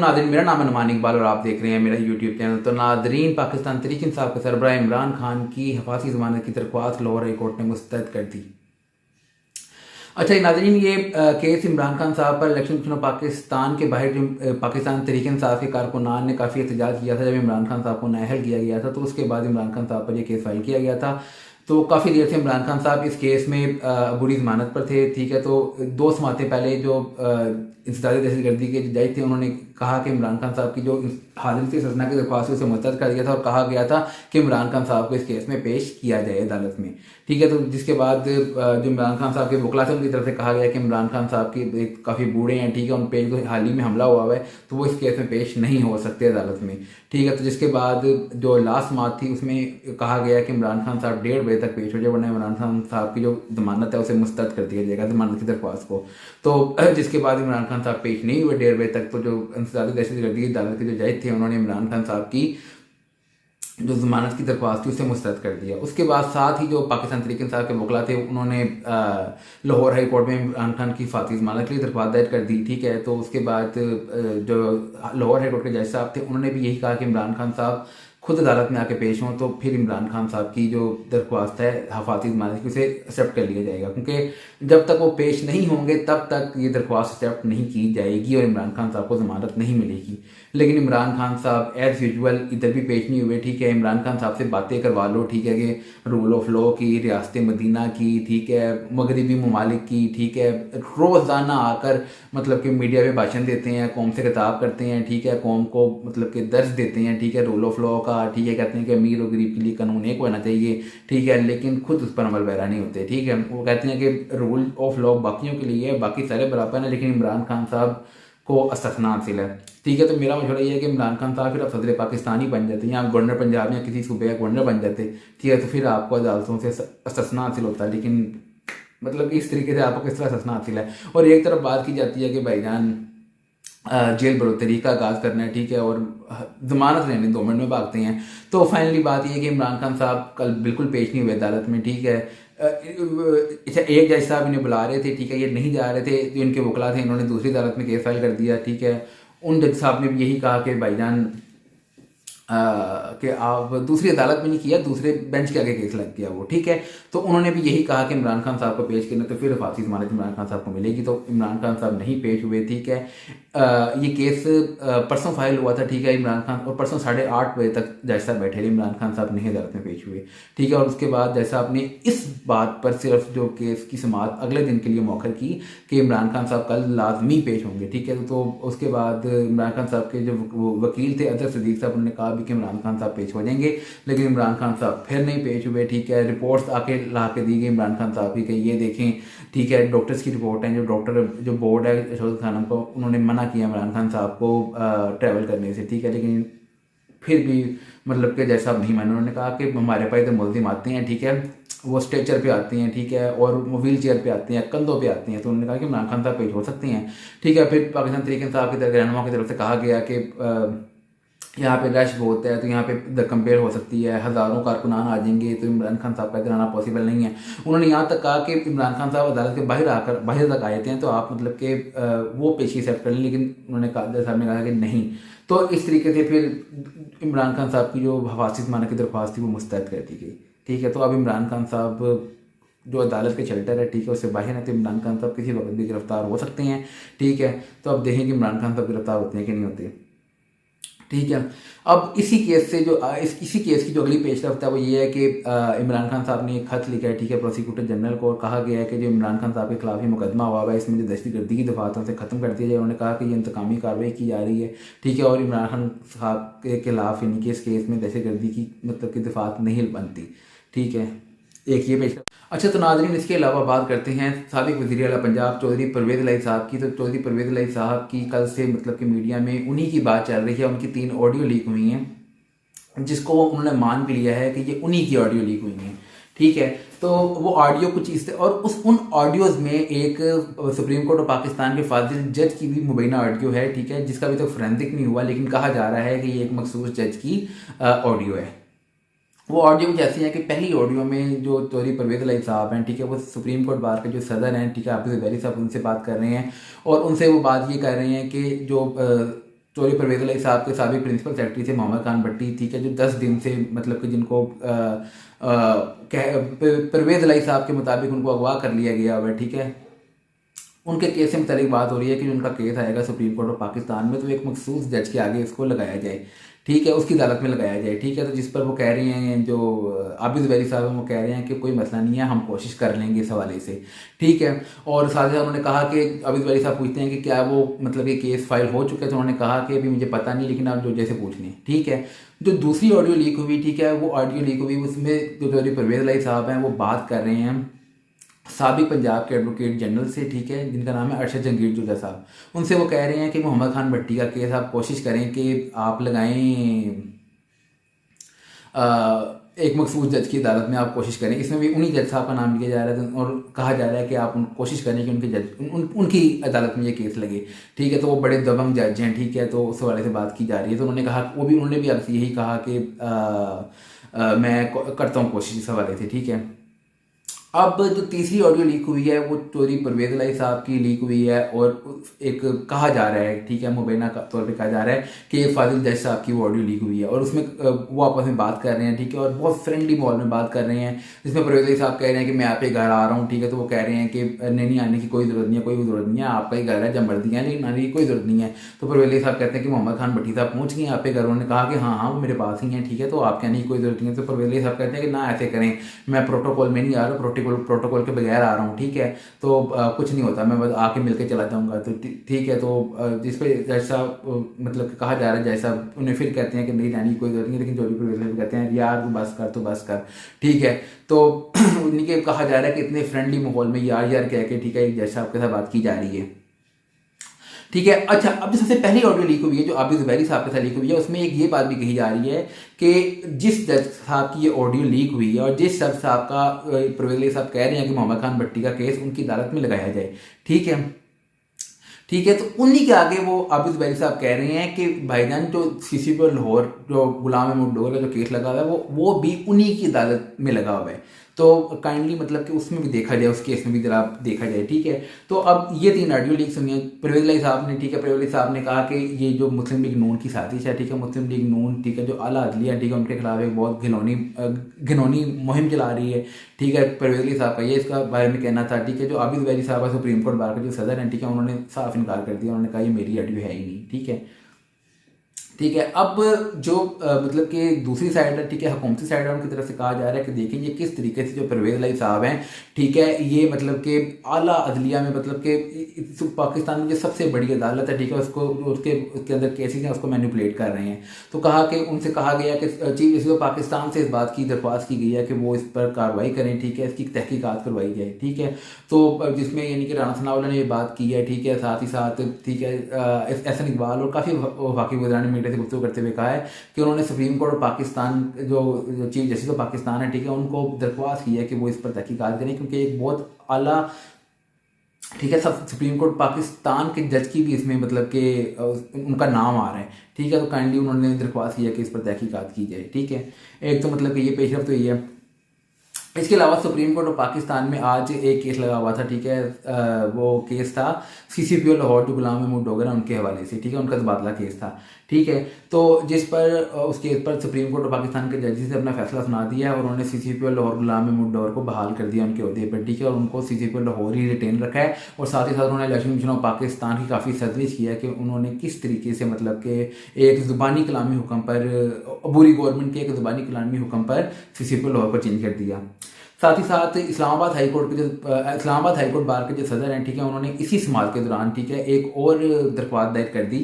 नाज़रीन, मेरा नाम है नुमान इकबाल और आप देख रहे हैं मेरा यूट्यूब चैनल। तो नाज़रीन, पाकिस्तान तहरीक इंसाफ के सरबराह इमरान खान की हिफाजती ज़मानत की दरख्वास्त लाहौर हाई कोर्ट ने मुस्तरद कर दी। अच्छा नाज़रीन, ये केस इमरान खान साहब पर इलेक्शन कमीशन ऑफ पाकिस्तान के बाहर जो पाकिस्तान तहरीक इंसाफ के कारकुनान ने काफ़ी एहतजाज किया था जब इमरान खान साहब को नाअहल किया गया था, तो उसके बाद इमरान खान साहब पर यह केस फाइल किया गया था। तो काफ़ी देर से इमरान खान साहब इस केस में बुरी ज़मानत पर थे, ठीक है। तो 2 समातें पहले जो इंसदादी दहशतगर्दी के जज थे, उन्होंने कहा कि इमरान खान साहब की जो हाजिर थी सजना की दरख्वास्त उसे मुस्तरद कर दिया था और कहा गया था कि इमरान खान साहब को इस केस में पेश किया जाए अदालत में, ठीक है। तो जिसके बाद जो इमरान खान साहब के वकला थे उनकी तरफ से कहा गया कि इमरान खान साहब की काफ़ी बूढ़े हैं, ठीक है, उन पर जो हाल ही में हमला हुआ है तो वो इस केस में पेश नहीं हो सकते अदालत में, ठीक है। तो जिसके बाद जो लास्ट समात थी उसमें कहा गया कि इमरान खान साहब 1:30 बजे तक पेश हो जाए, वरना इमरान खान साहब की जो जमानत है उसे मुस्तरद कर दिया जाएगा, जमानत की दरख्वास्त को। तो जिसके बाद इमरान खान साहब पेश नहीं हुए 1:30 बजे तक। तो जो इंसदादी दहशतगर्दी की अदालत के जो जज थे उन्होंने इमरान खान साहब की जो जमानत की दरख्वास्त थी उसे मुस्तरद कर दिया। उसके बाद साथ ही जो पाकिस्तान तहरीक इंसाफ के वकला थे उन्होंने लाहौर हाई कोर्ट में इमरान खान की फाती जमानत के लिए दरख्वास्त दायर कर दी, ठीक है। तो उसके बाद जो लाहौर हाई कोर्ट के जज साहब थे उन्होंने भी यही कहा कि इमरान खान साहब खुद अदालत में आके पेश हों, तो फिर इमरान खान साहब की जो दरख्वास्त है हिफाजती जमानत की उसे एक्सेप्ट कर लिया जाएगा, क्योंकि जब तक वो पेश नहीं होंगे तब तक ये दरख्वास्त एक्सेप्ट नहीं की जाएगी और इमरान खान साहब को जमानत नहीं मिलेगी। लेकिन इमरान खान साहब एज़ यूजुअल इधर भी पेश नहीं हुए, ठीक है। इमरान खान साहब से बातें करवा लो, ठीक है, कि रूल ऑफ लॉ की, रियासत मदीना की, ठीक है, मगरबी ममालिक की, ठीक है। रोज़ाना आकर मतलब कि मीडिया पे भाषण देते हैं, कौम से खिताब करते हैं, ठीक है, कौम को मतलब कि दर्ज देते हैं, ठीक है, रूल ऑफ लॉ का, ठीक है। कहते हैं कि अमीर और गरीब के लिए कानून एक होना चाहिए, ठीक है, लेकिन खुद उस पर अमल पैरा नहीं होते, ठीक है। वो कहते हैं कि रूल ऑफ लॉ बाकियों के लिए है, बाकी सारे बराबर हैं, लेकिन इमरान खान साहब को इस्तिस्ना हासिल है, ठीक है। तो मेरा मशवरा ये है कि इमरान खान साहब फिर आप सदर पाकिस्तान ही बन जाते हैं, आप गवर्नर पंजाब या किसी सूबे का गवर्नर बन जाते, ठीक है। तो फिर आपको अदालतों से इस्तिस्ना हासिल होता है, लेकिन मतलब इस तरीके से आपको किस तरह इस्तिस्ना हासिल है। और एक तरफ बात की जाती है कि भाईजान जेल बरोतरी का आगाज़ करना है, ठीक है, और ज़मानत लेने 2 मिनट में भागते हैं। तो फाइनली बात यह है कि इमरान खान साहब कल बिल्कुल पेश नहीं हुए अदालत में, ठीक है। अच्छा, एक जज साहब इन्हें बुला रहे थे, ठीक है, ये नहीं जा रहे थे, जो इनके वकला थे इन्होंने दूसरी अदालत में केस फाइल कर दिया, ठीक है। उन जज साहब ने भी यही कहा कि भाईजान कि आप दूसरी अदालत में नहीं किया, दूसरे बेंच के आगे केस लग गया वो, ठीक है। तो उन्होंने भी यही कहा कि इमरान खान साहब को पेश करना, तो फिर फांसी जमानत इमरान खान साहब को मिलेगी। तो इमरान खान साहब नहीं पेश हुए, ठीक है। ये केस परसों फाइल हुआ था, ठीक है, इमरान खान, और परसों 8:30 बजे तक जज साहब बैठे रहे, इमरान खान साहब नहीं अदालत में पेश हुए, ठीक है। और उसके बाद जज साहब ने इस बात पर सिर्फ जो केस की समाअत अगले दिन के लिए मौखर की कि इमरान खान साहब कल लाजमी पेश होंगे, ठीक है। तो उसके बाद इमरान खान साहब के जो वकील थे अजहर सदीक साहब, उन्होंने कहा भी कि इमरान खान साहब पेश हो जाएंगे, लेकिन इमरान खान साहब फिर नहीं पेश हुए, ठीक है। रिपोर्ट्स आके ला के दी गई इमरान खान साहब की कि ये देखें, ठीक है, डॉक्टर्स की रिपोर्ट है, जो बोर्ड है अशोक खानम को, उन्होंने मना किया इमरान खान साहब को ट्रैवल करने से, ठीक है। लेकिन फिर भी मतलब कि जैसा नहीं माने, उन्होंने कहा कि हमारे पास तो मुलजिम आते हैं, ठीक है, वो स्ट्रेचर पे आते हैं, ठीक है, और वो व्हील चेयर पे आते हैं, कंधों पे आते हैं। तो उन्होंने कहा कि इमरान खान साहब पेश हो सकते हैं, ठीक है। फिर पाकिस्तान तहरीक इंसाफ की रहनुमा की तरफ से कहा गया कि यहाँ पे रश बहुत है, तो यहाँ पे कंपेयर हो सकती है, हज़ारों कारकुनान आ जाएंगे, तो इमरान खान साहब का इधर आना पॉसिबल नहीं है। उन्होंने यहाँ तक कहा कि इमरान खान साहब अदालत के बाहर तक आए थे, तो आप मतलब कि वो पेशी एक्सेप्ट कर लें, लेकिन उन्होंने कहा, साहब ने कहा कि नहीं। तो इस तरीके से फिर इमरान खान साहब की जो हिफाजती ज़मानत की दरख्वास्त थी वो मुस्तरद कर दी गई, ठीक है। तो अब इमरान खान साहब जो अदालत के शेल्टर है, ठीक है, उससे बाहर है, तो इमरान खान साहब किसी वक्त भी गिरफ्तार हो सकते हैं, ठीक है। तो अब देखें कि इमरान खान साहब गिरफ्तार होते हैं कि नहीं होते, ठीक है। अब इसी केस से जो इसी केस की जो अगली पेशरफ्त है वो ये है कि इमरान खान साहब ने एक खत लिखा है, ठीक है, प्रोसिक्यूटर जनरल को, और कहा गया है कि जो इमरान खान साहब के खिलाफ ही मुकदमा हुआ है इसमें जो दहशतगर्दी की दफातों से ख़त्म कर दिया जाए। उन्होंने कहा कि ये इंतकामी कार्रवाई की जा रही है, ठीक है, और इमरान खान साहब के खिलाफ यानी कि इस केस में दहशतगर्दी की मतलब की दफात नहीं बनती, ठीक है। एक ये पेश। अच्छा, तो नाज़रीन, इसके अलावा बात करते हैं साबिक वज़ीर आला पंजाब चौधरी परवेज़ इलाही साहब की। तो चौधरी परवेज़ इलाही साहब की कल से मतलब कि मीडिया में उन्हीं की बात चल रही है, उनकी 3 ऑडियो लीक हुई हैं, जिसको उन्होंने मान भी लिया है कि ये उन्हीं की ऑडियो लीक हुई हैं, ठीक है। तो वो ऑडियो कुछ इस और उन ऑडियोज़ में एक सुप्रीम कोर्ट ऑफ पाकिस्तान के फाजिल जज की भी मुबैना ऑडियो है, ठीक है, जिसका अभी तक फोरेंसिक नहीं हुआ, लेकिन कहा जा रहा है कि ये एक मखसूस जज की ऑडियो है। वो ऑडियो कुछ ऐसी है कि पहली ऑडियो में जो चौधरी परवेज़ इलाही साहब हैं, ठीक है, वो सुप्रीम कोर्ट बार के जो सदर हैं, ठीक है, हाफिज़ ज़ुबैरी साहब, उनसे बात कर रहे हैं, और उनसे वो बात ये कर रहे हैं कि जो चौधरी परवेज़ इलाही साहब के साबिक प्रिंसिपल सेक्रेटरी थे मोहम्मद खान भट्टी, ठीक है, जो 10 दिन से मतलब कि जिनको परवेज़ इलाही साहब के मुताबिक उनको अगवा कर लिया गया हुआ है, ठीक है। उनके केस से मुतालिक बात हो रही है कि उनका केस आएगा सुप्रीम कोर्ट ऑफ पाकिस्तान में, तो एक मखसूस जज के आगे इसको लगाया जाए, ठीक है, उसकी अदालत में लगाया जाए, ठीक है। तो जिस पर वो कह रही हैं, जो आबिद ज़ुबैरी साहब हैं, वो कह रहे हैं कि कोई मसला नहीं है, हम कोशिश कर लेंगे इस हवाले से, ठीक है। और साथ ही साथ उन्होंने कहा कि आबिद ज़ुबैरी साहब पूछते हैं कि क्या वो मतलब ये केस फाइल हो चुका है, तो उन्होंने कहा कि अभी मुझे पता नहीं, लेकिन आप जो जैसे पूछ लें, ठीक है। जो दूसरी ऑडियो लीक हुई, ठीक है, वो ऑडियो लीक हुई, उसमें जो चौधरी परवेज़ इलाही साहब हैं वो बात कर रहे हैं साबिक पंजाब के एडवोकेट जनरल से, ठीक है, जिनका नाम है अरशद जंगीर जुजा साहब। उनसे वो कह रहे हैं कि मोहम्मद खान भट्टी का केस आप कोशिश करें कि आप लगाएं एक मखसूस जज की अदालत में, आप कोशिश करें। इसमें भी उन्हीं जज साहब का नाम लिया जा रहा है और कहा जा रहा है कि आप कोशिश करें कि उनके जज उनकी अदालत में ये केस लगे, ठीक है। तो वो बड़े दबंग जज हैं, ठीक है, तो उस हवाले से बात की जा रही है। तो उन्होंने कहा, उन्होंने भी आपसे यही कहा कि मैं करता हूँ कोशिश इस हवाले से, ठीक है। अब जो तीसरी ऑडियो लीक हुई है वो चौधरी परवेज़ इलाही साहब की लीक हुई है, और एक कहा जा रहा है, ठीक है, मुबैना तौर पे कहा जा रहा है कि फाजिल जज साहब की वो ऑडियो लीक हुई है, और उसमें वो आपस में बात कर रहे हैं, ठीक है, और बहुत फ्रेंडली माहौल में बात कर रहे हैं, जिसमें परवेज़ इलाही साहब कह रहे हैं कि मैं आप पे घर आ रहा हूँ, ठीक है। तो वो कह रहे हैं कि नहीं आने की कोई ज़रूरत नहीं है, कोई ज़रूरत नहीं है, आपका ही घर है, जब मर्जी है, लेकिन आने की कोई ज़रूरत नहीं है। तो परवेज़ इलाही साहब कहते हैं कि मोहम्मद खान भट्टी साहब पहुँच गए आप पे घर। उन्होंने कहा कि हाँ हाँ वो मेरे पास ही हैं, ठीक है, तो आपके आने की कोई ज़रूरत नहीं है। तो परवेज़ इलाही साहब कहते हैं कि ना ऐसे करें, मैं प्रोटोकॉल में नहीं आ रहा, प्रोटोकॉल के बगैर आ रहा हूँ, ठीक है, तो कुछ नहीं होता, मैं बस आके मिलके चला जाऊँगा, तो ठीक है। तो जिस पे जैसा मतलब कहा जा रहा है, जैसा उन्हें फिर कहते हैं कि नहीं जाने की कोई जरूरत नहीं, लेकिन चौधरी परवेज़ कहते हैं यार तू बस कर, ठीक है। तो उन्हीं के कहा जा रहा है कि इतने फ्रेंडली माहौल में यार कह के, ठीक है, एक जज साहब के साथ बात की जा रही है, ठीक है। अच्छा, अब जो सबसे पहली ऑडियो लीक हुई है जो आबिद ज़ुबैरी साहब के साथ लीक हुई है, उसमें एक ये बात भी कही जा रही है कि जिस जज साहब की ये ऑडियो लीक हुई है और जिस जज साहब का परवेज़ इलाही साहब कह रहे हैं कि मोहम्मद खान भट्टी का केस उनकी अदालत में लगाया जाए, ठीक है, ठीक है। तो उन्हीं के आगे वो आबिद ज़ुबैरी साहब कह रहे हैं कि भाईजान जो CCP लाहौर जो गुलाम महमूद डोगर का जो केस लगा हुआ है वो भी उन्हीं की अदालत में लगा हुआ है। तो काइंडली मतलब कि उसमें भी देखा जाए, उस केस में भी जरा देखा जाए, ठीक है। तो अब ये 3 ऑडियो लीक सुनी है परवेज़ इलाही साहब ने, ठीक है। परवेज़ इलाही साहब ने कहा कि ये जो मुस्लिम लीग नून की साजिश है, ठीक है, मुस्लिम लीग नून, ठीक है, जो आला अदलिया, ठीक है, उनके खिलाफ एक बहुत घिनौनी मुहिम चला रही है, ठीक है। परवेज़ इलाही साहब का ये इसका बारे में कहना था, ठीक है। जो आबिद ज़ुबैरी साहब है सुप्रीम कोर्ट बार के जो सदर हैं, ठीक है, उन्होंने साफ इनकार कर दिया, उन्होंने कहा ये मेरी ऑडियो है ही नहीं, ठीक है, ठीक है। अब जो मतलब कि दूसरी साइड है, ठीक है, हुकूमती साइड है, उनकी तरफ से कहा जा रहा है कि देखिए ये किस तरीके से जो परवेज़ इलाही साहब हैं, ठीक है, ये मतलब कि आला अदलिया में मतलब कि पाकिस्तान में जो सबसे बड़ी अदालत है, ठीक है, उसके अंदर केसेस हैं उसको मैनिपुलेट कर रहे हैं। तो उनसे कहा गया कि चीफ जस्टिस ऑफ पाकिस्तान से इस बात की दरख्वास्त की गई है कि वो इस पर कार्रवाई करें, ठीक है, इसकी तहकीकात करवाई जाए, ठीक है। तो जिसमें यानी कि राना सनाउल्लाह ने ये बात की है, ठीक है, साथ ही साथ, ठीक है, एहसन इकबाल और काफ़ी वाकई वज़ीरान मीडिया से गुफ्तगू करते हुए कहा है कि उन्होंने सुप्रीम कोर्ट ऑफ पाकिस्तान जो चीफ जस्टिस ऑफ पाकिस्तान है, ठीक है, उनको दरख्वास्त की है कि वो इस पर तहकीकात करें, क्योंकि एक बहुत आला, ठीक है, सब सुप्रीम कोर्ट पाकिस्तान के जज की भी इसमें मतलब कि उनका नाम आ रहा है, ठीक है। तो काइंडली उन्होंने दरख्वास्त की है कि इस पर तहकीकात की जाए, ठीक है। एक तो मतलब कि ये पेशरफ तो ये है। इसके अलावा सुप्रीम कोर्ट ऑफ पाकिस्तान में आज एक केस लगा हुआ था, ठीक है, वो केस था CCP लाहौर जो गुलाम महमूद डोगर है उनके हवाले से, ठीक है, उनका तबादला केस था, ठीक है। तो जिस पर उस केस पर सुप्रीम कोर्ट ऑफ पाकिस्तान के जजेस ने अपना फैसला सुना दिया और उन्होंने CCP लाहौर गुलाम महमूद डोगर को बहाल कर दिया उनके ओहदे पर, ठीक है, और उनको CCP लाहौर ही रिटेन रखा है। और साथ ही साथ उन्होंने इलेक्शन कमीशन ऑफ पाकिस्तान की काफ़ी सतविश किया कि उन्होंने किस तरीके से मतलब कि एक ज़ुबानी कलामी हुक्म पर, अबूरी गवर्नमेंट के एक ज़ुबानी कलामी हुक्म पर CCP लाहौर को चेंज कर दिया। साथ ही साथ इस्लामाबाद हाईकोर्ट बार के जो सदर हैं, ठीक है, उन्होंने इसी समात के दौरान, ठीक है, एक और दरख्वास्त दायर कर दी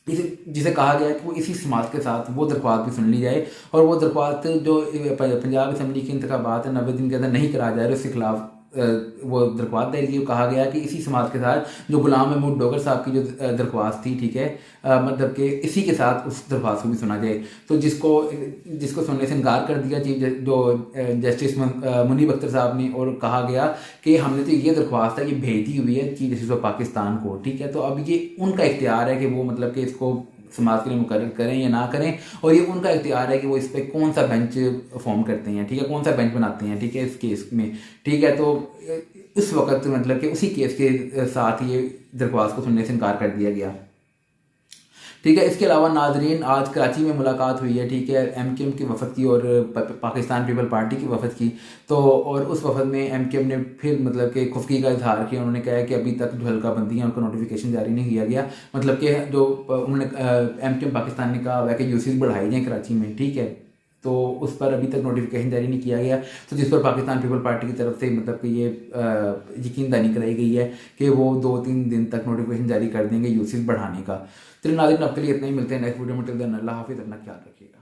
जिसे कहा गया कि वो इसी समात के साथ वो दरख्वास्त भी सुन ली जाए और वो दरख्वास्त जो पंजाब असम्बली के इंतखाबात 90 दिन के अंदर नहीं कराया जा रहा उसके खिलाफ वो दरख्वास्त दायर की। कहा गया कि इसी समाज के साथ जो गुलाम महमूद डोगर साहब की जो दरख्वास्त थी, ठीक है, मतलब कि इसी के साथ उस दरख्वास्त को भी सुना जाए। तो जिसको सुनने से इनकार कर दिया जो जस्टिस मुनीब अख्तर साहब ने, और कहा गया कि हमने तो ये दरख्वास्त है कि भेजी हुई है चीफ जस्टिस ऑफ पाकिस्तान को, ठीक है। तो अब ये उनका इख्तियार है कि वो मतलब कि इसको समाज के लिए मुकर्रर करें या ना करें, और ये उनका इख्तियार है कि वो इस पर कौन सा बेंच फॉर्म करते हैं, ठीक है, कौन सा बेंच बनाते हैं, ठीक है, इस केस में, ठीक है। तो इस वक्त मतलब कि उसी केस के साथ ये दरख्वास्त को सुनने से इनकार कर दिया गया, ठीक है। इसके अलावा नाजरीन आज कराची में मुलाकात हुई है, ठीक है, एमकेएम की वफद की और पाकिस्तान पीपल पार्टी की वफद की। तो और उस वफद में एमकेएम ने फिर मतलब कि खुफगी का इजहार किया। उन्होंने कहा कि अभी तक जो हल्का बंदी है उनका नोटिफिकेशन जारी नहीं किया गया, मतलब कि जो उन्होंने एमकेएम पाकिस्तान ने कहा वह कि यूसीज बढ़ाई जाए कराची में, ठीक है, तो उस पर अभी तक नोटिफिकेशन जारी नहीं किया गया। तो जिस पर पाकिस्तान पीपल पार्टी की तरफ से मतलब कि ये यकीनदानी कराई गई है कि वो 2-3 दिन तक नोटिफिकेशन जारी कर देंगे यूसीज बढ़ाने का। चलिए नाज़रीन, अब के लिए इतना ही, मिलते हैं नेक्स्ट वीडियो में। टिल देन अल्लाह हाफिज़, अपना ख्याल रखिएगा।